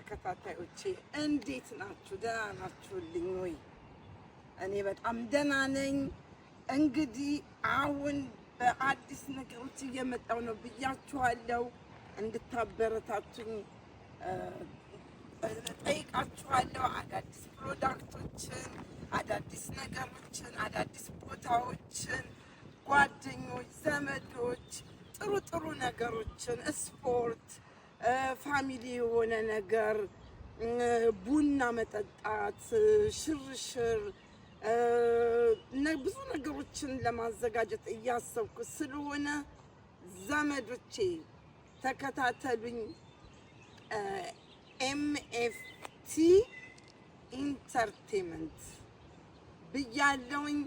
ተከታታዮቼ እንዴት ናችሁ? ደህና ናችሁልኝ ወይ? እኔ በጣም ደህና ነኝ። እንግዲህ አሁን በአዲስ ነገሮች እየመጣው ነው ብያችኋለሁ። እንድታበረታቱኝ ጠይቃችኋለሁ። አዳዲስ ፕሮዳክቶችን፣ አዳዲስ ነገሮችን፣ አዳዲስ ቦታዎችን፣ ጓደኞች፣ ዘመዶች፣ ጥሩ ነገሮችን፣ ስፖርት፣ ፋሚሊ የሆነ ነገር፣ ቡና መጠጣት፣ ሽርሽር ብዙ ነገሮችን ለማዘጋጀት እያሰብኩ ስለሆነ ዘመዶቼ ተከታተሉኝ። ኤምኤፍቲ ኢንተርቴይንመንት ብያለሁኝ።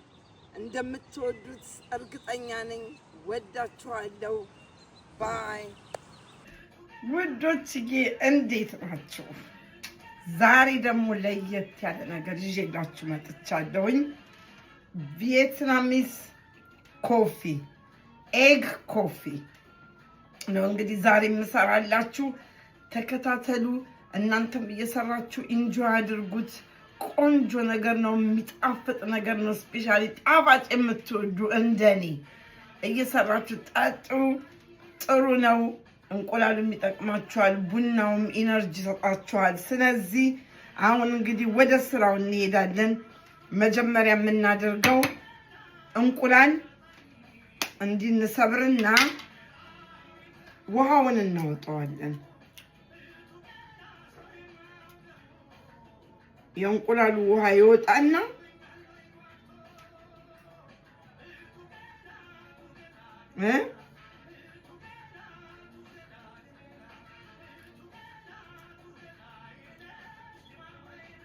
እንደምትወዱት እርግጠኛ ነኝ። ወዳችኋለሁ። ባይ ውዶችዬ፣ እንዴት ናችሁ? ዛሬ ደግሞ ለየት ያለ ነገር ይዤላችሁ መጥቻለሁኝ። ቪየትናሚስ ኮፊ ኤግ ኮፊ ነው እንግዲህ ዛሬ የምሰራላችሁ። ተከታተሉ። እናንተም እየሰራችሁ ኢንጆይ አድርጉት። ቆንጆ ነገር ነው፣ የሚጣፍጥ ነገር ነው። ስፔሻሊ ጣፋጭ የምትወዱ እንደኔ እየሰራችሁ ጠጡ። ጥሩ ነው። እንቁላሉም ይጠቅማችኋል፣ ቡናውም ኢነርጂ ይሰጣችኋል። ስለዚህ አሁን እንግዲህ ወደ ስራው እንሄዳለን። መጀመሪያ የምናደርገው እንቁላል እንዲንሰብርና ውሃውን እናወጣዋለን። የእንቁላሉ ውሃ ይወጣና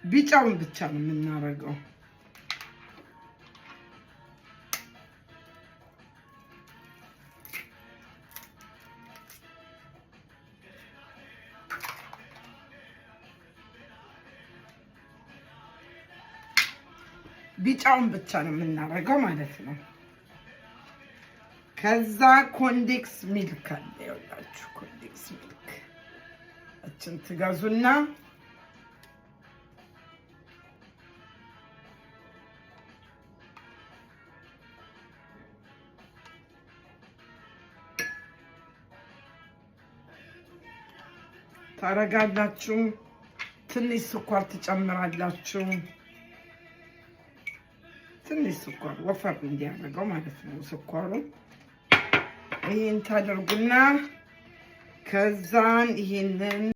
ቢጫውን ብቻ ነው የምናደርገው። ቢጫውን ብቻ ነው የምናደርገው ማለት ነው። ከዛ ኮንዴክስ ሚልክ አለ። ይኸውላችሁ ኮንዴክስ ሚልክ እችን ትገዙና ታረጋላችሁ። ትንሽ ስኳር ትጨምራላችሁ። ትንሽ ስኳር ወፈር እንዲያደርገው ማለት ነው ስኳሩ። ይሄን ታደርጉና ከዛን ይሄንን